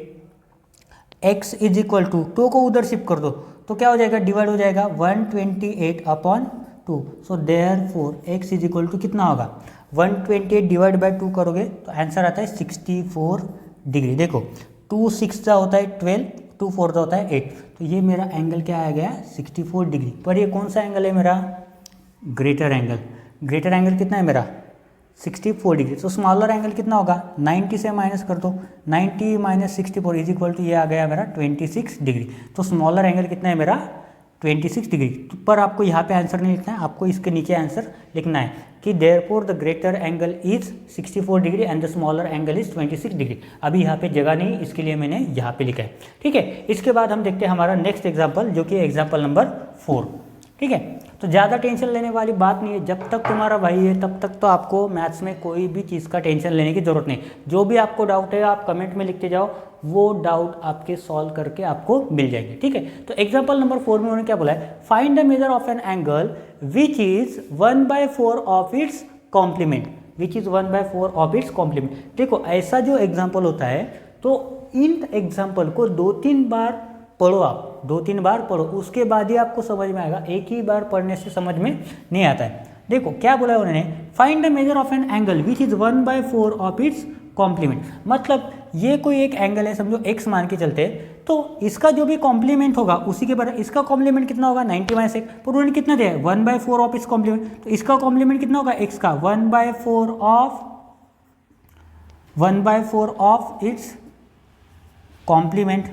x is equal to 2 को उधर शिफ्ट कर दो तो क्या हो जाएगा, डिवाइड हो जाएगा 128/2, so therefore x is equal to कितना होगा, 128 डिवाइड बाय 2 करोगे तो आंसर आता है 64 डिग्री। देखो 2 6 होता है 12, 2 4 होता है 8, तो ये मेरा एंगल क्या आ गया 64 डिग्री। पर ये कौन सा एंगल है मेरा, ग्रेटर एंगल। ग्रेटर एंगल कितना है मेरा 64 डिग्री। तो स्मॉलर एंगल कितना होगा, 90 से माइनस कर दो, 90 माइनस 64 इज इक्वल टू ये आ गया मेरा 26 डिग्री। तो स्मॉलर एंगल कितना है मेरा 26 डिग्री। पर आपको यहाँ पे आंसर नहीं लिखना है, आपको इसके नीचे आंसर लिखना है कि therefore the greater angle is 64 degree and the smaller angle is 26 degree. अभी यहाँ पे जगह नहीं, इसके लिए मैंने यहाँ पे लिखा है, ठीक है। इसके बाद हम देखते हैं हमारा नेक्स्ट एग्जाम्पल, जो कि एग्जाम्पल नंबर 4, ठीक है। तो ज़्यादा टेंशन लेने वाली बात नहीं है, जब तक तुम्हारा भाई है तब तक तो आपको मैथ्स में कोई भी चीज़ का टेंशन लेने की ज़रूरत नहीं। जो भी आपको डाउट है आप कमेंट में लिखते जाओ, वो डाउट आपके सॉल्व करके आपको मिल जाएंगे, ठीक है। तो एग्जाम्पल नंबर 4 में उन्होंने क्या बोला है, find the measure of an angle which is 1/4 of its complement, which is 1/4 of its complement. देखो ऐसा जो एग्जाम्पल होता है तो इन एग्जाम्पल को 2-3 बार पढ़ो, आप 2-3 बार पढ़ो, उसके बाद ही आपको समझ में आएगा, एक ही बार पढ़ने से समझ में नहीं आता है। देखो क्या बोला है उन्होंने, find the measure of an angle which is 1/4 of its complement. मतलब ये कोई एक एंगल है, समझो x मान के चलते हैं, तो इसका जो भी कॉम्प्लीमेंट होगा उसी के बराबर, इसका कॉम्प्लीमेंट कितना होगा 90 - 1, पर उन्होंने कितना दिया है 1/4 ऑफ इट्स कॉम्प्लीमेंट, तो इसका कॉम्प्लीमेंट कितना होगा x का 1/4 ऑफ इट्स कॉम्प्लीमेंट,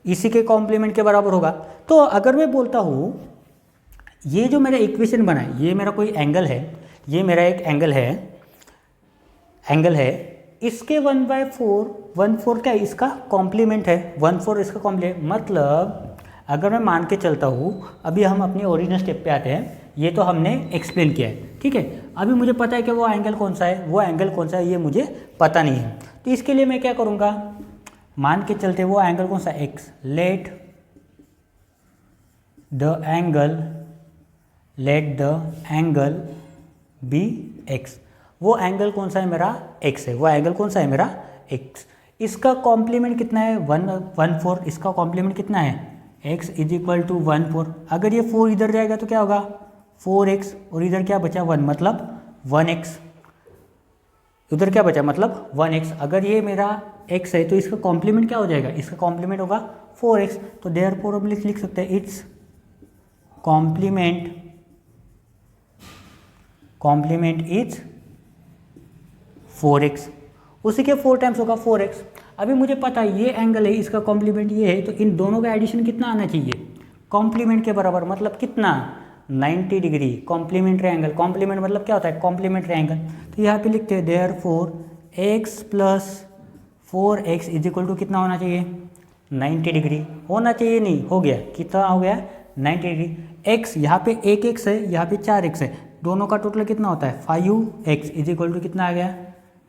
इसी के कॉम्प्लीमेंट के बराबर होगा। तो अगर मैं बोलता हूँ ये जो मेरा इक्वेशन बना है, ये मेरा कोई एंगल है, ये मेरा एक एंगल है, इसके 1/4 क्या है, इसका कॉम्प्लीमेंट है, 1/4 इसका कॉम्प्लीमेंट। मतलब अगर मैं मान के चलता हूँ, अभी हम अपनी ओरिजिनल स्टेप पे आते हैं, ये तो हमने एक्सप्लेन किया है, ठीक है। अभी मुझे पता है कि वो एंगल कौन सा है, वो एंगल कौन सा है ये मुझे पता नहीं है, तो इसके लिए मैं क्या करूँगा, मान के चलते वो एंगल कौन सा x, let the angle be x, वो एंगल कौन सा है मेरा x है, वो एंगल कौन सा है मेरा x। इसका कॉम्प्लीमेंट कितना है 1/4, इसका कॉम्प्लीमेंट कितना है x इज इक्वल टू 1/4। अगर ये 4 इधर जाएगा तो क्या होगा 4x, और इधर क्या बचा 1, मतलब 1x, उधर क्या बचा मतलब 1x। अगर ये मेरा x है तो इसका कॉम्प्लीमेंट क्या हो जाएगा, इसका कॉम्प्लीमेंट होगा 4x। तो देयरफॉर हम लिख सकते हैं इट्स कॉम्प्लीमेंट इज 4x, उसी के 4 टाइम्स होगा 4x। अभी मुझे पता है ये एंगल है, इसका कॉम्प्लीमेंट ये है, तो इन दोनों का एडिशन कितना आना चाहिए कॉम्प्लीमेंट के बराबर, मतलब कितना 90 डिग्री। कॉम्प्लीमेंट्री एंगल, कॉम्प्लीमेंट मतलब क्या होता है कॉम्प्लीमेंट्री एंगल। तो यहाँ पे लिखते हैं therefore x + 4x is equal to कितना होना चाहिए 90 डिग्री होना चाहिए, नहीं हो गया, कितना हो गया 90 डिग्री। x यहाँ पे 1x है, यहाँ पे 4x है, दोनों का टोटल कितना होता है 5x इज इक्वल टू कितना आ गया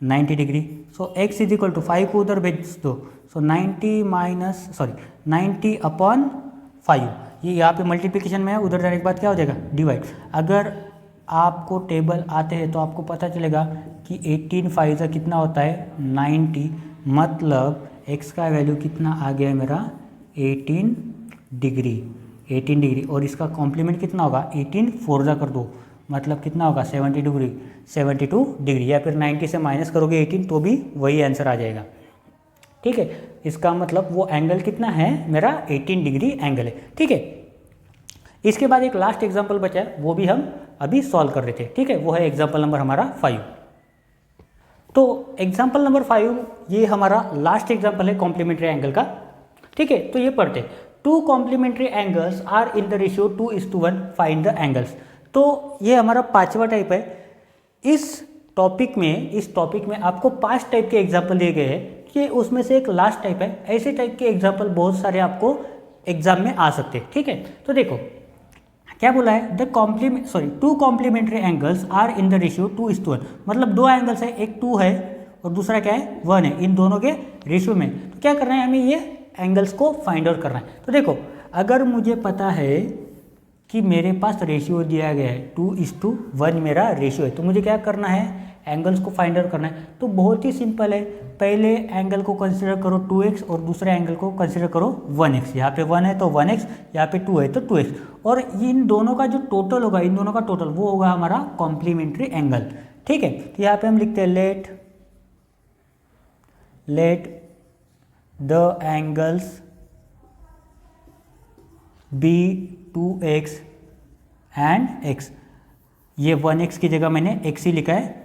90 degree. So x is equal to 5 को उधर भेज दो, सो 90/5, ये यहाँ पे मल्टीप्लिकेशन में है, उधर जाने के बाद क्या हो जाएगा डिवाइड। अगर आपको टेबल आते हैं तो आपको पता चलेगा कि 18/5 कितना होता है 90, मतलब x का वैल्यू कितना आ गया है मेरा 18 डिग्री, और इसका कॉम्प्लीमेंट कितना होगा 18 4 कर दो, मतलब कितना होगा 72 डिग्री, या फिर 90 से माइनस करोगे 18 तो भी वही आंसर आ जाएगा, ठीक है। इसका मतलब वो एंगल कितना है मेरा 18 डिग्री एंगल है, ठीक है। इसके बाद एक लास्ट एग्जांपल बचा है, वो भी हम अभी सॉल्व कर रहे थे, ठीक है, वो है एग्जांपल नंबर हमारा 5। तो एग्जांपल नंबर 5 ये हमारा लास्ट एग्जांपल है कॉम्प्लीमेंट्री एंगल का, ठीक है। तो ये पढ़ते, 2 complementary angles are in the ratio 2:1, find the angles. तो ये हमारा 5वां टाइप है। इस टॉपिक में आपको 5 टाइप के एग्जाम्पल दिए गए हैं, कि उसमें से एक लास्ट टाइप है। ऐसे टाइप के एग्जाम्पल बहुत सारे आपको एग्जाम में आ सकते हैं, ठीक है। तो देखो क्या बोला है, 2 complementary angles are in the ratio 2:1, मतलब 2 एंगल्स है, एक 2 है और दूसरा क्या है 1 है, इन दोनों के रेशियो में। तो क्या करना है हमें, ये एंगल्स को फाइंड आउट करना है। तो देखो अगर मुझे पता है कि मेरे पास रेशियो दिया गया है 2:1 मेरा रेशियो है, तो मुझे क्या करना है एंगल्स को फाइंड आउट करना है। तो बहुत ही सिंपल है, पहले एंगल को कंसिडर करो 2x और दूसरे एंगल को कंसिडर करो 1x। यहाँ पे 1 है तो 1x, यहाँ पे 2 है तो 2x, और इन दोनों का जो टोटल होगा, इन दोनों का टोटल वो होगा हमारा कॉम्प्लीमेंट्री एंगल, ठीक है। तो यहाँ पे हम लिखते हैं let the angles be 2x and x। ये 1x की जगह मैंने x ही लिखा है,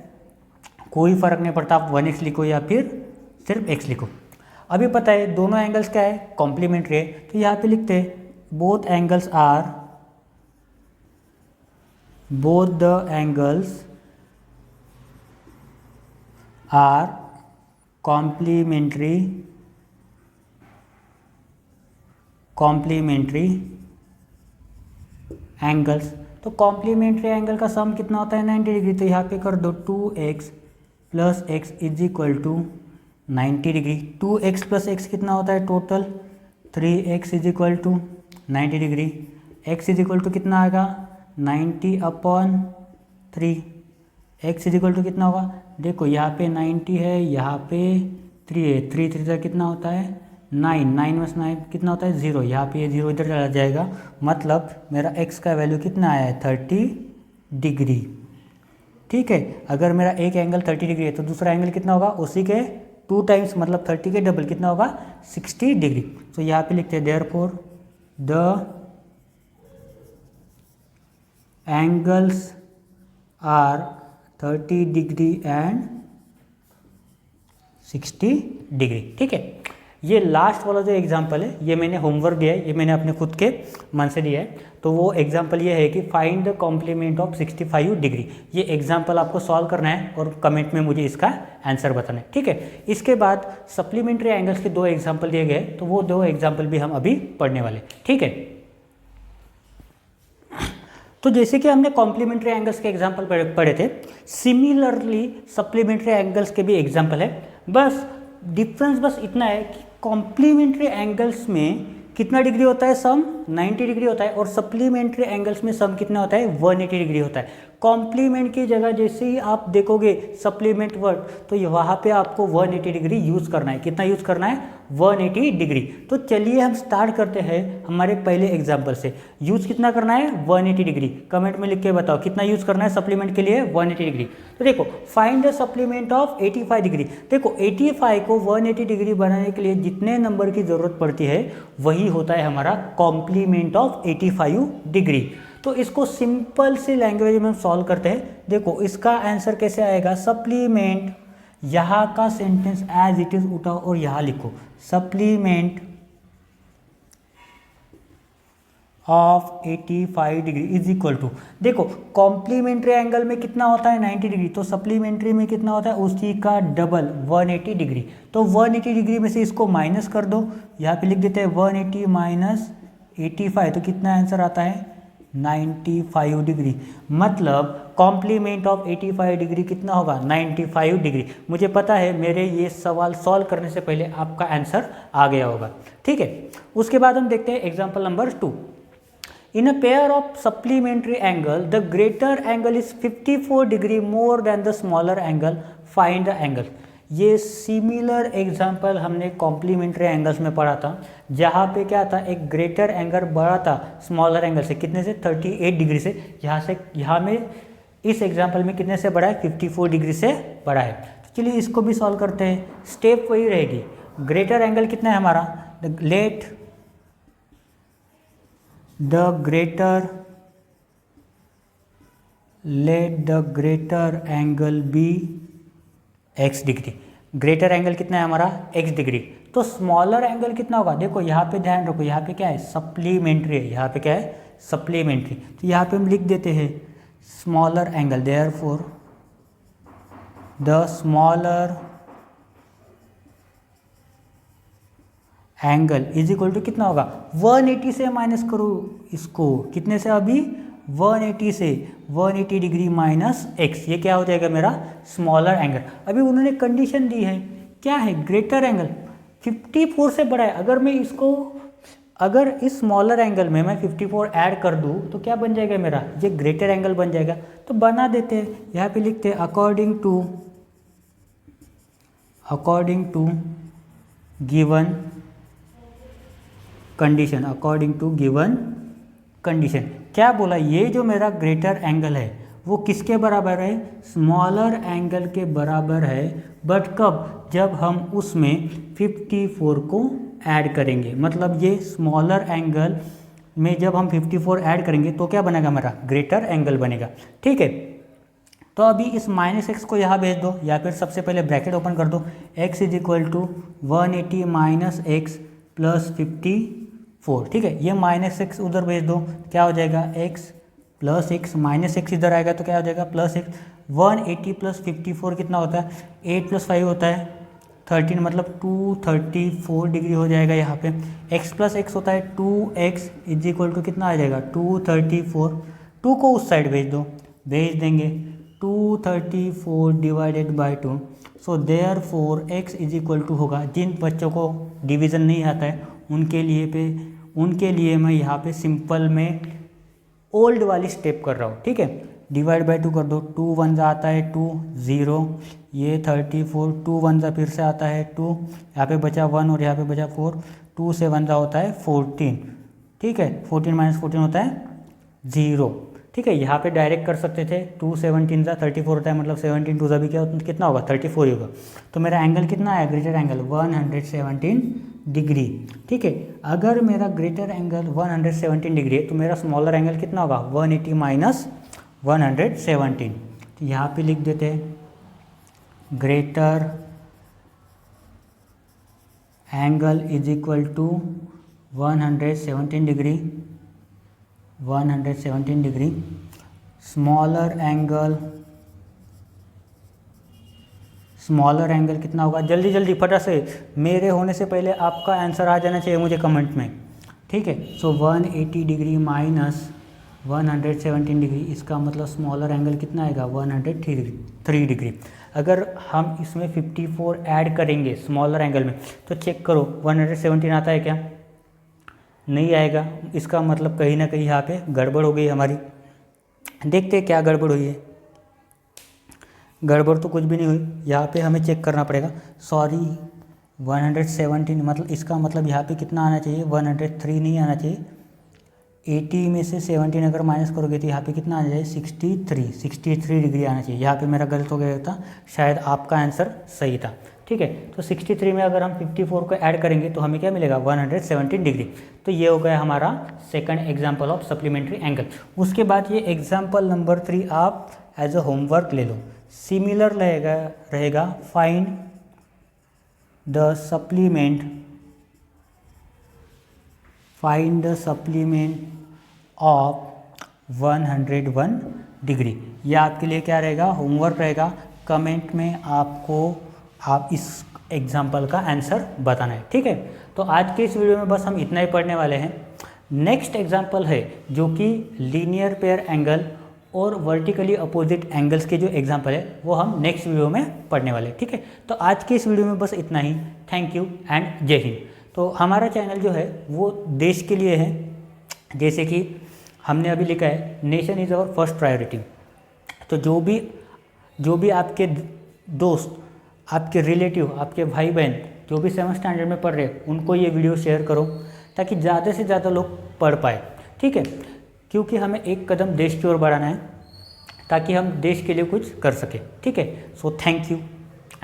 कोई फर्क नहीं पड़ता आप 1x लिखो या फिर सिर्फ x लिखो। अभी पता है दोनों एंगल्स क्या है कॉम्प्लीमेंट्री है, तो यहाँ पे लिखते हैं both the angles are complementary complementary angles. तो कॉम्प्लीमेंट्री एंगल का सम कितना होता है 90 डिग्री। तो यहाँ पे कर दो 2x plus x is equal to 90 degree. 2x plus x कितना होता है total 3x is equal to 90 degree. x is equal to कितना आएगा 90/3। x इज इक्वल टू कितना होगा, देखो यहाँ पे 90 है, यहाँ पे 3 है, 3 3 कितना होता है 9, 9 में 9 कितना होता है 0, यहाँ पे ये 0 इधर चला जाएगा। मतलब मेरा x का वैल्यू कितना आया है 30 डिग्री। ठीक है, अगर मेरा एक एंगल 30 डिग्री है तो दूसरा एंगल कितना होगा उसी के 2 टाइम्स, मतलब 30 के डबल कितना होगा 60 डिग्री। तो यहाँ पे लिखते हैं therefore the angles are 30 degree and 60 degree. ठीक है, ये लास्ट वाला जो एग्जांपल है ये मैंने होमवर्क दिया है, ये मैंने अपने खुद के मन से दिया है। तो वो एग्जांपल ये है कि find the complement of 65 degree. ये एग्जांपल आपको सॉल्व करना है और कमेंट में मुझे इसका आंसर बताना है। ठीक है, इसके बाद सप्लीमेंट्री एंगल्स के 2 एग्जाम्पल दिए गए, तो वो 2 एग्जाम्पल भी हम अभी पढ़ने वाले। ठीक है, तो जैसे कि हमने कॉम्प्लीमेंट्री एंगल्स के एग्जाम्पल पढ़े थे, सिमिलरली सप्लीमेंट्री एंगल्स के भी एग्जाम्पल है। बस डिफरेंस बस इतना है कि कॉम्प्लीमेंट्री एंगल्स में कितना डिग्री होता है सम 90 डिग्री होता है, और सप्लीमेंट्री एंगल्स में सम कितना होता है 180 डिग्री होता है। कॉम्प्लीमेंट की जगह जैसे ही आप देखोगे सप्लीमेंट वर्ड, तो वहाँ पे आपको 180 डिग्री यूज़ करना है। कितना यूज़ करना है 180 डिग्री। तो चलिए हम स्टार्ट करते हैं हमारे पहले एग्जाम्पल से। यूज़ कितना करना है 180 डिग्री, कमेंट में लिख के बताओ कितना यूज़ करना है सप्लीमेंट के लिए 180 डिग्री। तो देखो find the supplement of 85 degree. देखो 85 को 180 डिग्री बनाने के लिए जितने नंबर की ज़रूरत पड़ती है वही होता है हमारा कॉम्प्लीमेंट ऑफ 85 डिग्री। तो इसको सिंपल सी लैंग्वेज में हम सॉल्व करते हैं। देखो इसका आंसर कैसे आएगा, सप्लीमेंट, यहाँ का सेंटेंस एज इट इज उठाओ और यहाँ लिखो supplement of 85 degree is equal to, देखो कॉम्प्लीमेंट्री एंगल में कितना होता है 90 डिग्री, तो सप्लीमेंट्री में कितना होता है उसी का डबल 180 डिग्री। तो 180 डिग्री में से इसको माइनस कर दो, यहाँ पे लिख देते हैं 180 माइनस 85, तो कितना आंसर आता है 95 डिग्री। मतलब कॉम्प्लीमेंट ऑफ 85 डिग्री कितना होगा 95 डिग्री। मुझे पता है मेरे ये सवाल सॉल्व करने से पहले आपका आंसर आ गया होगा। ठीक है, उसके बाद हम देखते हैं example number 2। In a pair of supplementary angle, the greater angle is 54 degree more than the smaller angle. Find the angle. ये सिमिलर एग्जाम्पल हमने कॉम्प्लीमेंट्री एंगल्स में पढ़ा था, जहाँ पे क्या था एक ग्रेटर एंगल बड़ा था स्मॉलर एंगल से, कितने से 38 डिग्री से। यहाँ में इस एग्जाम्पल में कितने से बड़ा है 54 डिग्री से बड़ा है। तो चलिए इसको भी सॉल्व करते हैं। स्टेप वही रहेगी, ग्रेटर एंगल कितना है हमारा, let the greater angle be x degree. Greater angle कितना है हमारा x डिग्री। तो स्मॉलर एंगल कितना होगा, देखो यहाँ पे ध्यान रखो, यहाँ पे क्या है सप्लीमेंट्री है, यहाँ पे क्या है सप्लीमेंट्री। तो यहाँ पे हम लिख देते हैं smaller angle, therefore the smaller angle is equal to कितना होगा 180 से माइनस करो इसको, कितने से अभी 180 से 180 डिग्री माइनस x, ये क्या हो जाएगा मेरा स्मॉलर एंगल। अभी उन्होंने कंडीशन दी है क्या है, ग्रेटर एंगल 54 से बड़ा है। अगर मैं इसको, अगर इस स्मॉलर एंगल में मैं 54 ऐड कर दूँ तो क्या बन जाएगा मेरा, ये ग्रेटर एंगल बन जाएगा। तो बना देते हैं, यहाँ पे लिखते हैं according to given condition, according to given condition. क्या बोला, ये जो मेरा ग्रेटर एंगल है वो किसके बराबर है, स्मॉलर एंगल के बराबर है। बट कब, जब हम उसमें 54 को ऐड करेंगे। मतलब ये स्मॉलर एंगल में जब हम 54 ऐड करेंगे तो क्या बनेगा मेरा ग्रेटर एंगल बनेगा। ठीक है, तो अभी इस माइनस एक्स को यहाँ भेज दो, या फिर सबसे पहले ब्रैकेट ओपन कर दो, x is equal to 180 minus x plus 54। ठीक है, ये माइनस एक्स उधर भेज दो, क्या हो जाएगा x plus x, minus x इधर आएगा तो क्या हो जाएगा प्लस एक्स। 180 प्लस 54 कितना होता है 8 प्लस 5 होता है 13 मतलब 234 डिग्री हो जाएगा यहाँ पे। x प्लस एक्स होता है 2x इज इक्वल टू कितना आ जाएगा 234। 2 को उस साइड भेज दो, भेज देंगे 234 divided by 2। So there four x is equal to होगा, जिन बच्चों को डिवीज़न नहीं आता है उनके लिए मैं यहाँ पे सिंपल में ओल्ड वाली स्टेप कर रहा हूँ, ठीक है। डिवाइड बाई 2 कर दो, 2 वन जा आता है 2 0, ये 34, 2 वन जा फिर से आता है 2, यहाँ पे बचा 1 और यहाँ पे बचा 4, 2 से 1 जा होता है 14, ठीक है। 14 माइनस 14 होता है 0, ठीक है। यहाँ पे डायरेक्ट कर सकते थे, 2 17 जा 34 होता है, मतलब 17 2 जा भी क्या कितना होगा 34 ही होगा। तो मेरा एंगल कितना है, ग्रेटर एंगल 117 डिग्री, ठीक है। अगर मेरा ग्रेटर एंगल 117 डिग्री है तो मेरा स्मॉलर एंगल कितना होगा 180 माइनस 117। तो यहाँ पे लिख देते हैं greater angle is equal to 117 degree, 117 degree. Smaller angle कितना होगा, जल्दी जल्दी फटा से, मेरे होने से पहले आपका आंसर आ जाना चाहिए मुझे कमेंट में, ठीक है। सो 180 डिग्री माइनस 117 डिग्री, इसका मतलब स्मॉलर एंगल कितना आएगा 103 डिग्री। अगर हम इसमें 54 ऐड करेंगे स्मॉलर एंगल में तो चेक करो 117 आता है क्या, नहीं आएगा। इसका मतलब कहीं ना कहीं यहाँ पे गड़बड़ हो गई हमारी। देखते हैं क्या गड़बड़ हुई है। गड़बड़ तो कुछ भी नहीं हुई, यहाँ पे हमें चेक करना पड़ेगा। सॉरी 117 मतलब इसका मतलब यहाँ पे कितना आना चाहिए 103 नहीं आना चाहिए। 80 में से 17 अगर माइनस करोगे तो यहाँ पे कितना आ जाए 63 डिग्री आना चाहिए। यहाँ पे मेरा गलत हो गया था, शायद आपका आंसर सही था, ठीक है। तो 63 में अगर हम 54 को ऐड करेंगे तो हमें क्या मिलेगा 117 डिग्री। तो ये हो गया हमारा second example of supplementary angle. उसके बाद ये एग्जाम्पल नंबर 3 आप एज अ होमवर्क ले लो। सिमिलर रहेगा find the supplement of 101 degree. यह आपके लिए क्या रहेगा, होमवर्क रहेगा। कमेंट में आप इस एग्जाम्पल का आंसर बताना है, ठीक है। तो आज के इस वीडियो में बस हम इतना ही पढ़ने वाले हैं। नेक्स्ट एग्जाम्पल है जो कि लीनियर पेयर एंगल और वर्टिकली अपोजिट एंगल्स के जो एग्जाम्पल है वो हम नेक्स्ट वीडियो में पढ़ने वाले हैं, ठीक है। तो आज के इस वीडियो में बस इतना ही। थैंक यू एंड जय हिंद। तो हमारा चैनल जो है वो देश के लिए है, जैसे कि हमने अभी लिखा है nation is our first priority. तो जो भी आपके दोस्त, आपके रिलेटिव, आपके भाई बहन जो भी 7th स्टैंडर्ड में पढ़ रहे हैं उनको ये वीडियो शेयर करो ताकि ज़्यादा से ज़्यादा लोग पढ़ पाए, ठीक है। क्योंकि हमें एक कदम देश की ओर बढ़ाना है ताकि हम देश के लिए कुछ कर सकें, ठीक है। सो थैंक यू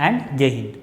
एंड जय हिंद।